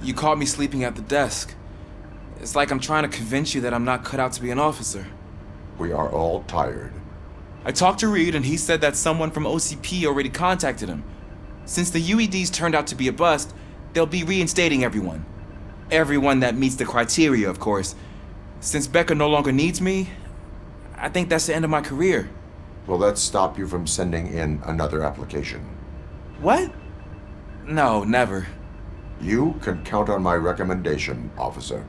You caught me sleeping at the desk. It's like I'm trying to convince you that I'm not cut out to be an officer. We are all tired. I talked to Reed and he said that someone from OCP already contacted him. Since the UEDs turned out to be a bust, they'll be reinstating everyone. Everyone that meets the criteria, of course. Since Becca no longer needs me, I think that's the end of my career. Will that stop you from sending in another application? What? No, never. You can count on my recommendation, officer.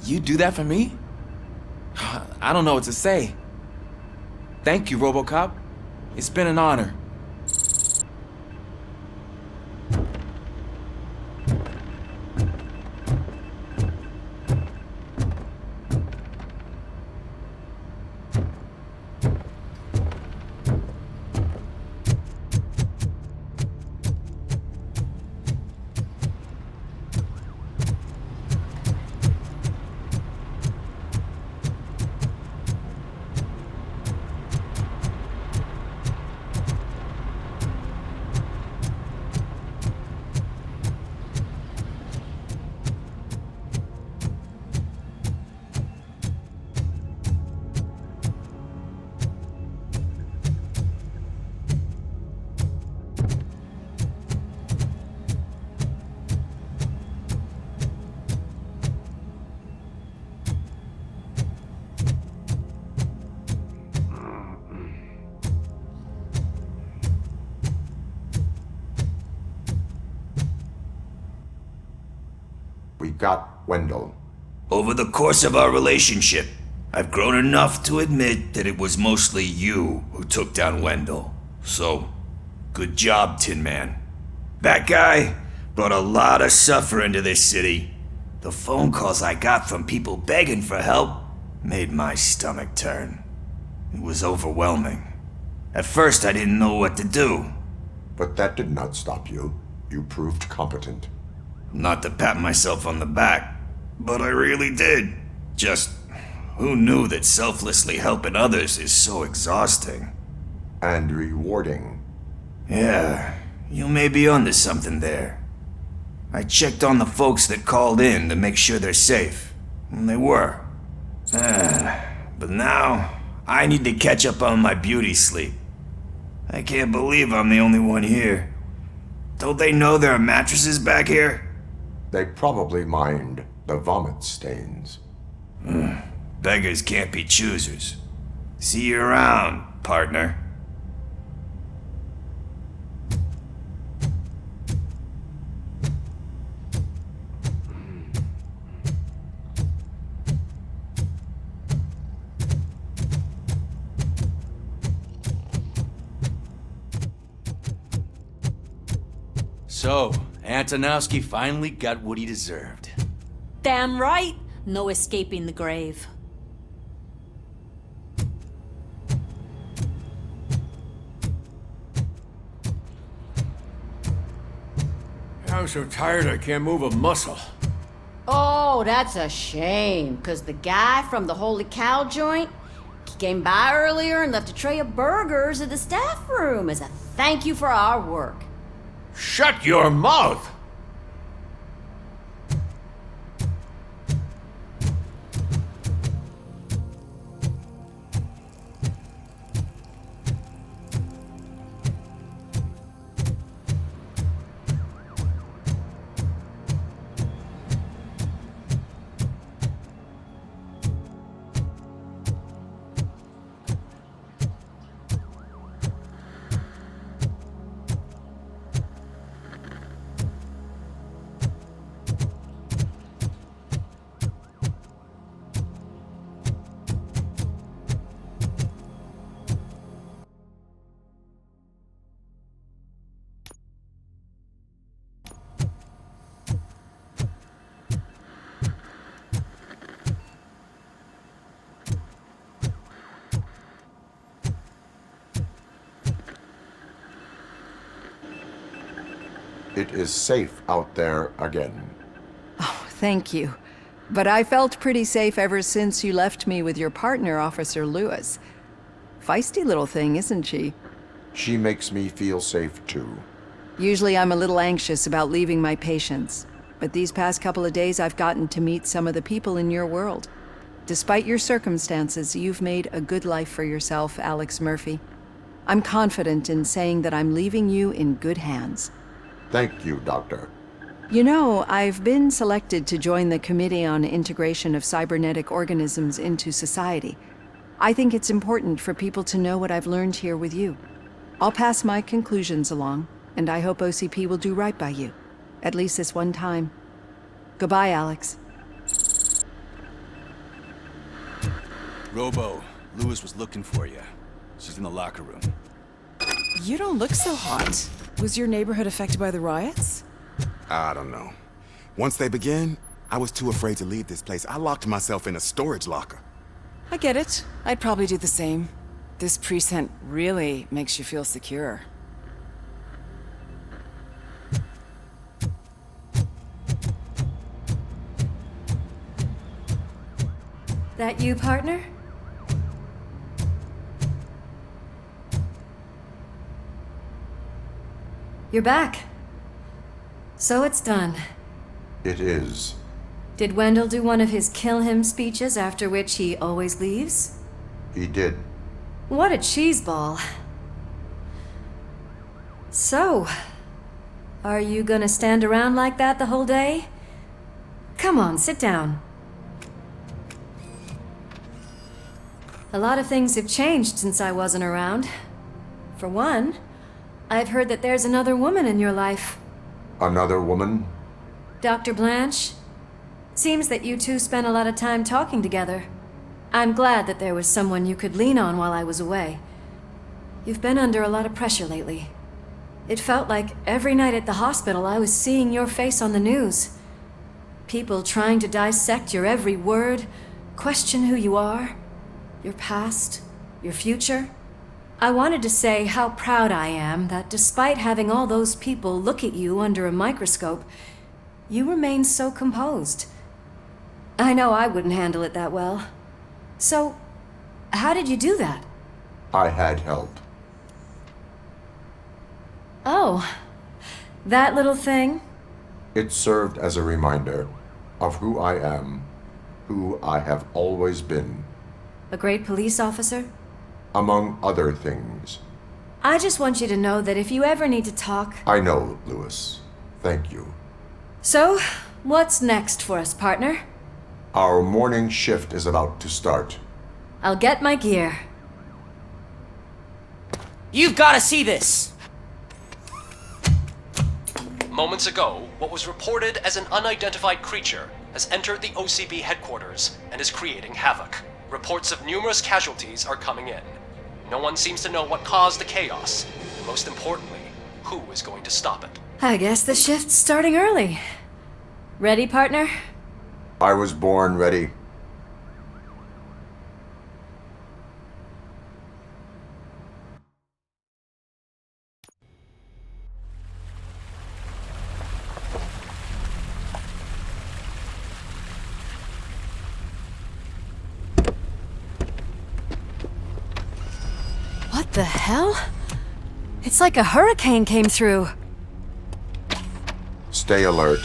You do that for me? I don't know what to say. Thank you, Robocop. It's been an honor. We got Wendell. Over the course of our relationship, I've grown enough to admit that it was mostly you who took down Wendell. So, good job, Tin Man. That guy brought a lot of suffering to this city. The phone calls I got from people begging for help made my stomach turn. It was overwhelming. At first, I didn't know what to do. But that did not stop you. You proved competent. Not to pat myself on the back, but I really did. Just, who knew that selflessly helping others is so exhausting? And rewarding. Yeah, you may be onto something there. I checked on the folks that called in to make sure they're safe, and they were. But now, I need to catch up on my beauty sleep. I can't believe I'm the only one here. Don't they know there are mattresses back here? They probably mind the vomit stains. Beggars can't be choosers. See you around, partner. So, Antonowski finally got what he deserved. Damn right. No escaping the grave. I'm so tired I can't move a muscle. Oh, that's a shame, because the guy from the Holy Cow joint, he came by earlier and left a tray of burgers in the staff room as a thank you for our work. Shut your mouth! It is safe out there again. Oh, thank you. But I felt pretty safe ever since you left me with your partner, Officer Lewis. Feisty little thing, isn't she? She makes me feel safe too. Usually I'm a little anxious about leaving my patients, but these past couple of days I've gotten to meet some of the people in your world. Despite your circumstances, you've made a good life for yourself, Alex Murphy. I'm confident in saying that I'm leaving you in good hands. Thank you, Doctor. You know, I've been selected to join the Committee on Integration of Cybernetic Organisms into Society. I think it's important for people to know what I've learned here with you. I'll pass my conclusions along, and I hope OCP will do right by you. At least this one time. Goodbye, Alex. Robo, Lewis was looking for you. She's in the locker room. You don't look so hot. Was your neighborhood affected by the riots? I don't know. Once they begin, I was too afraid to leave this place. I locked myself in a storage locker. I get it. I'd probably do the same. This precinct really makes you feel secure. That you, partner? You're back. So it's done. It is. Did Wendell do one of his kill him speeches after which he always leaves? He did. What a cheeseball. So, are you gonna stand around like that the whole day? Come on, sit down. A lot of things have changed since I wasn't around. For one, I've heard that there's another woman in your life. Another woman? Dr. Blanche? Seems that you two spent a lot of time talking together. I'm glad that there was someone you could lean on while I was away. You've been under a lot of pressure lately. It felt like every night at the hospital I was seeing your face on the news. People trying to dissect your every word, question who you are, your past, your future. I wanted to say how proud I am that despite having all those people look at you under a microscope, you remain so composed. I know I wouldn't handle it that well. So, how did you do that? I had help. Oh, that little thing? It served as a reminder of who I am, who I have always been, A great police officer? among other things. I just want you to know that if you ever need to talk... I know, Lewis. Thank you. So, what's next for us, partner? Our morning shift is about to start. I'll get my gear. You've got to see this! Moments ago, what was reported as an unidentified creature has entered the OCB headquarters and is creating havoc. Reports of numerous casualties are coming in. No one seems to know what caused the chaos, and most importantly, who is going to stop it. I guess the shift's starting early. Ready, partner? I was born ready. What the hell? It's like a hurricane came through. Stay alert.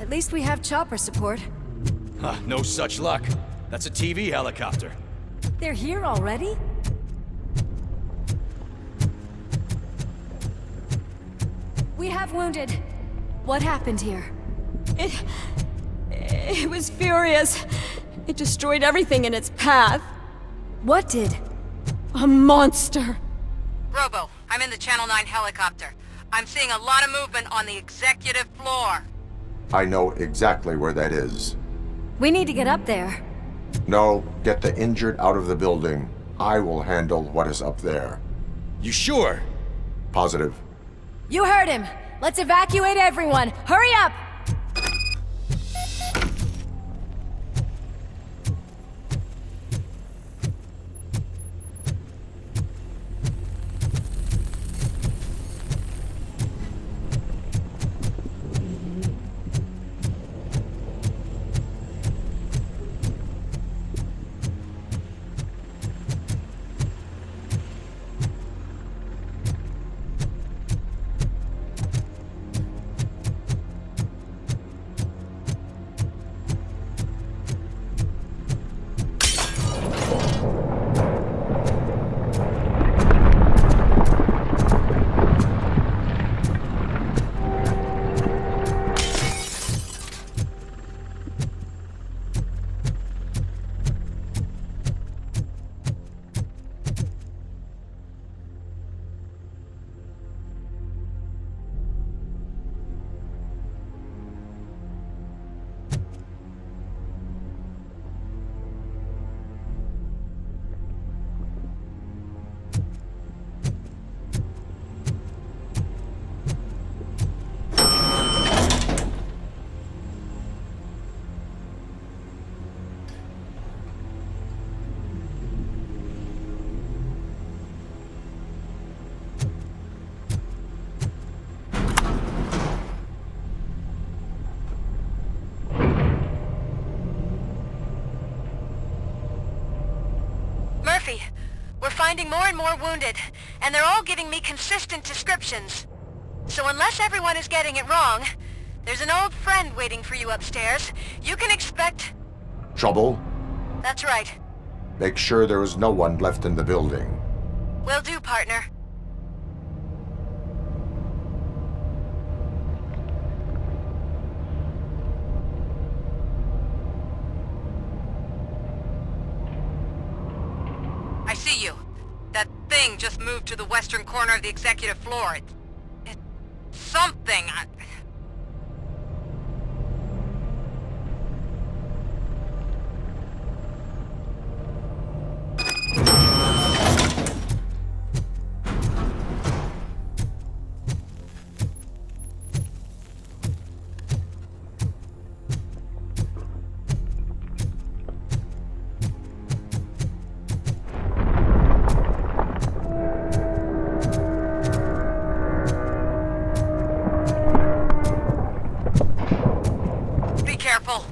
At least we have chopper support. Huh, no such luck. That's a TV helicopter. They're here already? We have wounded. What happened here? It was furious. It destroyed everything in its path. What did? A monster. Robo, I'm in the Channel 9 helicopter. I'm seeing a lot of movement on the executive floor. I know exactly where that is. We need to get up there. No, get the injured out of the building. I will handle what is up there. You sure? Positive. You heard him. Let's evacuate everyone. Hurry up! We're finding more and more wounded, and they're all giving me consistent descriptions. So unless everyone is getting it wrong, there's an old friend waiting for you upstairs. You can expect... Trouble? That's right. Make sure there is no one left in the building. Will do, partner. I see you. That thing just moved to the western corner of the executive floor. It's something. Careful.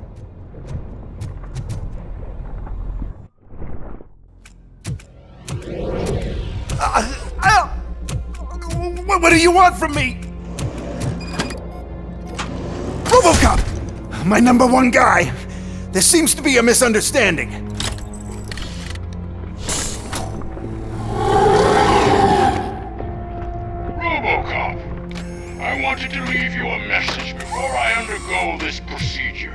What do you want from me? Robocop! My #1 guy. There seems to be a misunderstanding. Robocop, I wanted to leave you a message before I undergo this procedure.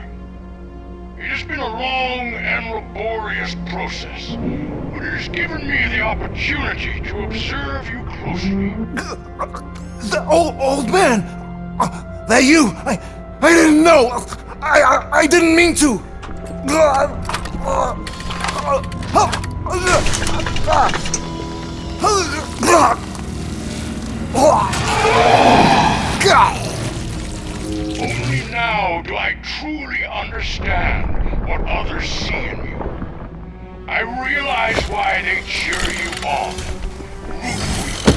It has been a long and laborious process, but it has given me the opportunity to observe you closely. The old man! That you! I didn't know! I didn't mean to! Only now do I truly understand what others see in you. I realize why they cheer you on, root for you.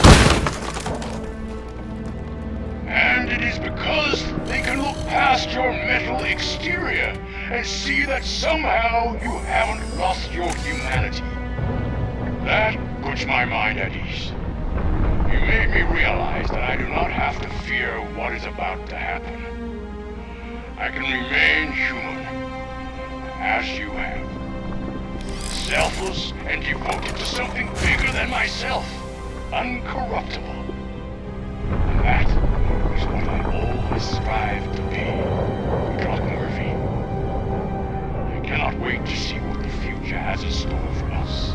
And it is because they can look past your metal exterior and see that somehow you haven't lost your humanity. That puts my mind at ease. You made me realize that I do not have to fear what is about to happen. I can remain human, as you have. Selfless and devoted to something bigger than myself. Uncorruptible. And that is what I always strive to be, Doc Murphy. I cannot wait to see what the future has in store for us.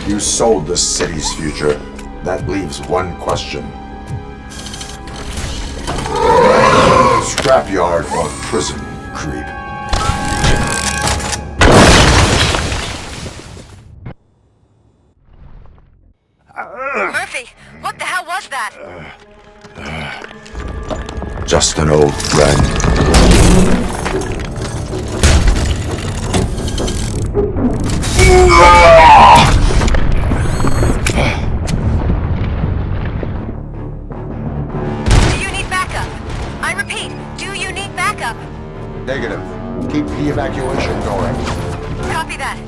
You sold the city's future. That leaves one question. Scrapyard or prison, creep? that? Just an old friend. Do you need backup? I repeat, do you need backup? Negative. Keep the evacuation going. Copy that.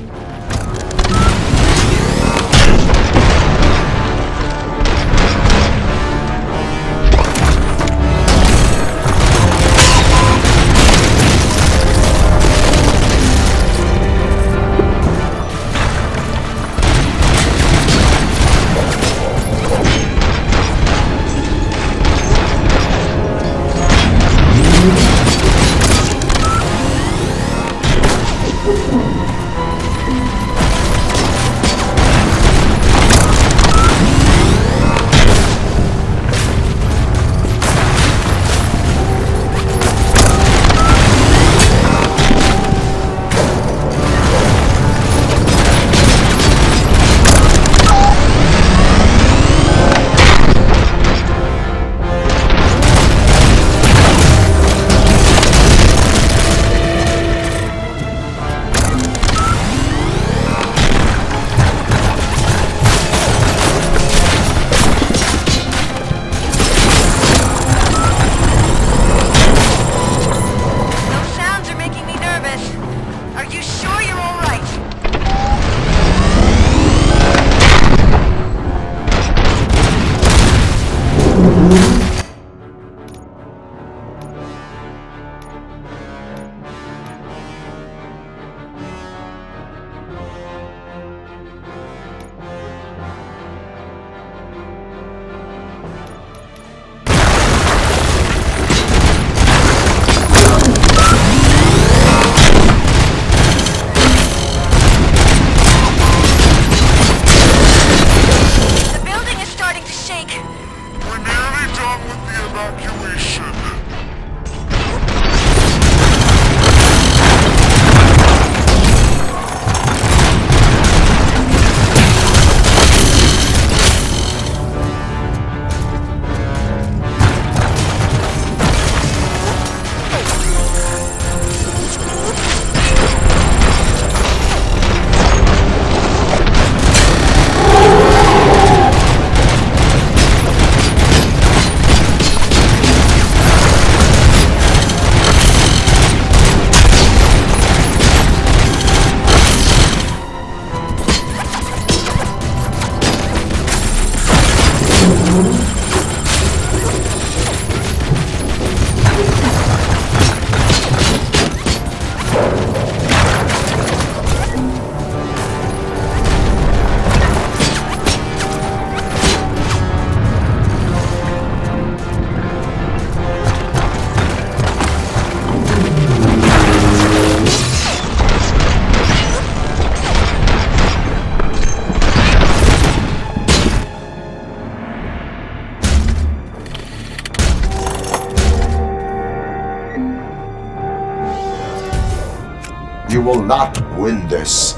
You will not win this.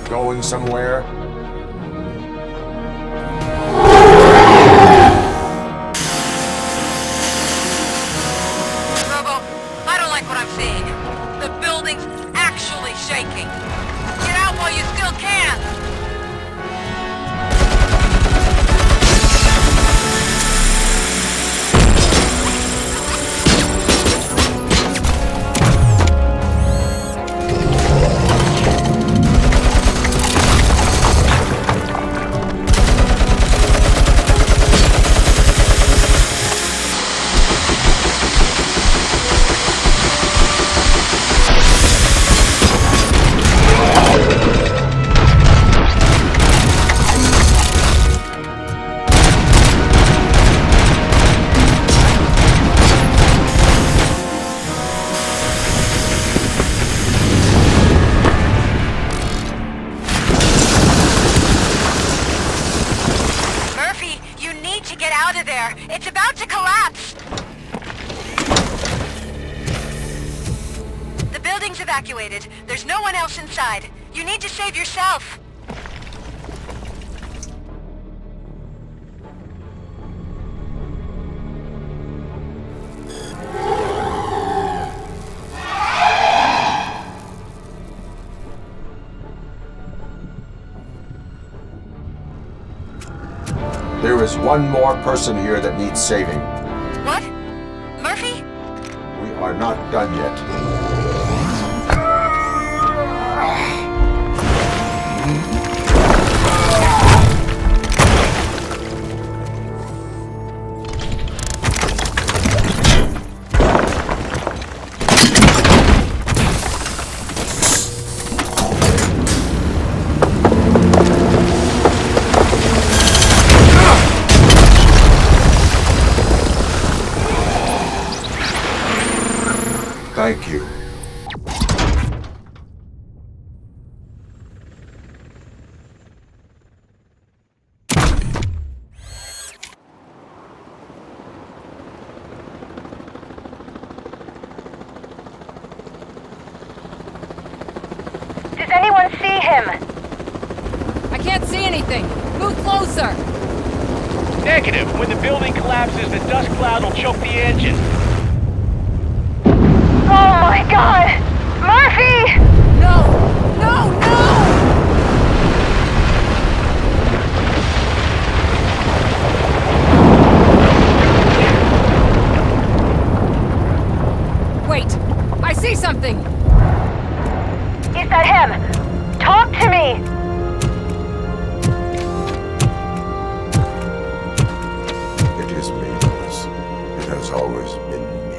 Going somewhere? Robo, I don't like what I'm seeing. The building's actually shaking. Get out while you still can! It's about to collapse! The building's evacuated. There's no one else inside. You need to save yourself. There is one more person here that needs saving. What? Murphy? We are not done yet. Thank you. Does anyone see him? I can't see anything. Move closer. Negative. When the building collapses, the dust cloud will choke the engine. Oh my god! Murphy! No! No! No! Wait! I see something! Is that him? Talk to me! It is me, Lois. It has always been me.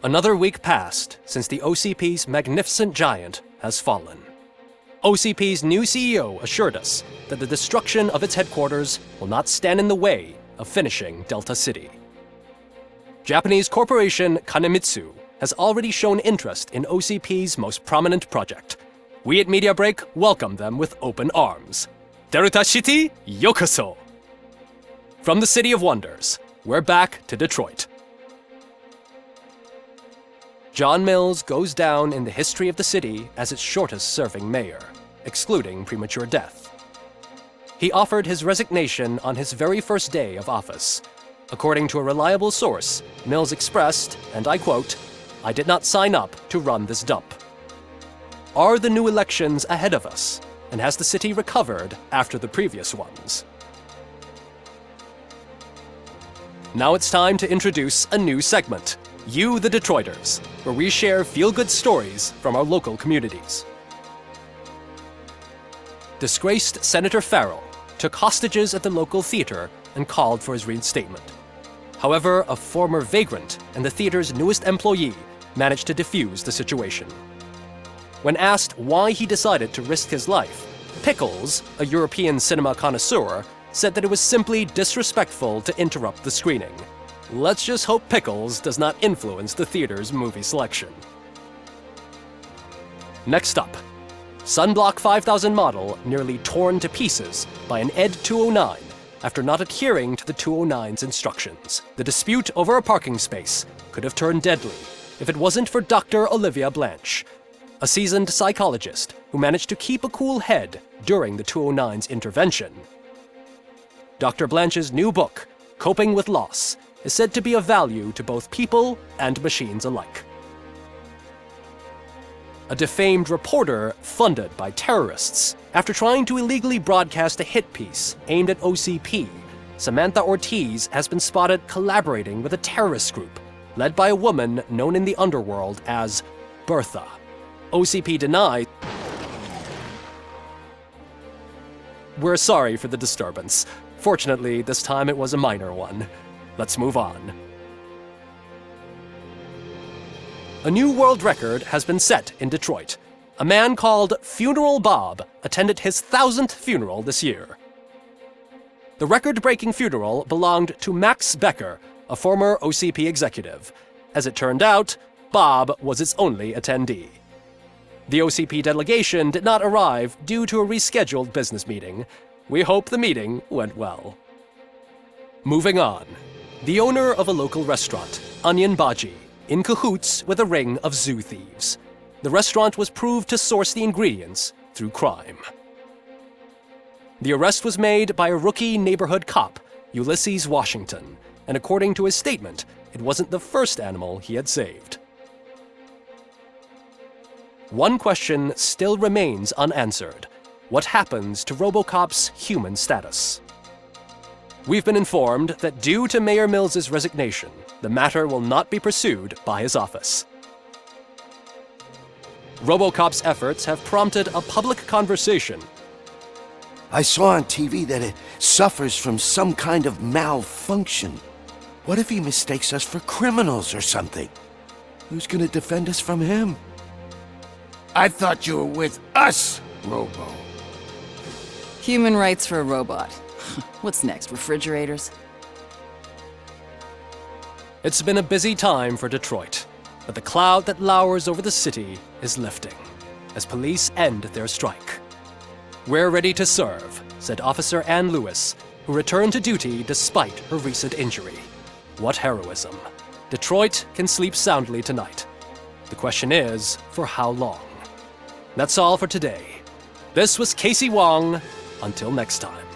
Another week passed since the OCP's magnificent giant has fallen. OCP's new CEO assured us that the destruction of its headquarters will not stand in the way of finishing Delta City. Japanese corporation Kanemitsu has already shown interest in OCP's most prominent project. We at Media Break welcome them with open arms. Delta City, yokoso! From the City of Wonders, we're back to Detroit. John Mills goes down in the history of the city as its shortest-serving mayor, excluding premature death. He offered his resignation on his very first day of office. According to a reliable source, Mills expressed, and I quote, "I did not sign up to run this dump." Are the new elections ahead of us, and has the city recovered after the previous ones? Now it's time to introduce a new segment, You the Detroiters, where we share feel-good stories from our local communities. Disgraced Senator Farrell took hostages at the local theater and called for his reinstatement. However, a former vagrant and the theater's newest employee managed to defuse the situation. When asked why he decided to risk his life, Pickles, a European cinema connoisseur, said that it was simply disrespectful to interrupt the screening. Let's just hope Pickles does not influence the theater's movie selection. Next up, Sunblock 5000 model nearly torn to pieces by an ED 209 after not adhering to the 209's instructions. The dispute over a parking space could have turned deadly if it wasn't for Dr. Olivia Blanche, a seasoned psychologist who managed to keep a cool head during the 209's intervention. Dr. Blanche's new book, Coping with Loss, is said to be of value to both people and machines alike. A defamed reporter funded by terrorists. After trying to illegally broadcast a hit piece aimed at OCP, Samantha Ortiz has been spotted collaborating with a terrorist group led by a woman known in the underworld as Bertha. OCP denies. We're sorry for the disturbance. Fortunately, this time it was a minor one. Let's move on. A new world record has been set in Detroit. A man called Funeral Bob attended his 1000th funeral this year. The record-breaking funeral belonged to Max Becker, a former OCP executive. As it turned out, Bob was its only attendee. The OCP delegation did not arrive due to a rescheduled business meeting. We hope the meeting went well. Moving on. The owner of a local restaurant, Onion Baji, in cahoots with a ring of zoo thieves. The restaurant was proved to source the ingredients through crime. The arrest was made by a rookie neighborhood cop, Ulysses Washington, and according to his statement, it wasn't the first animal he had saved. One question still remains unanswered. What happens to Robocop's human status? We've been informed that due to Mayor Mills's resignation, the matter will not be pursued by his office. Robocop's efforts have prompted a public conversation. I saw on TV that it suffers from some kind of malfunction. What if he mistakes us for criminals or something? Who's gonna defend us from him? I thought you were with us, Robo. Human rights for a robot. What's next, refrigerators? It's been a busy time for Detroit, but the cloud that lowers over the city is lifting as police end their strike. We're ready to serve, said Officer Ann Lewis, who returned to duty despite her recent injury. What heroism. Detroit can sleep soundly tonight. The question is, for how long? That's all for today. This was Casey Wong. Until next time.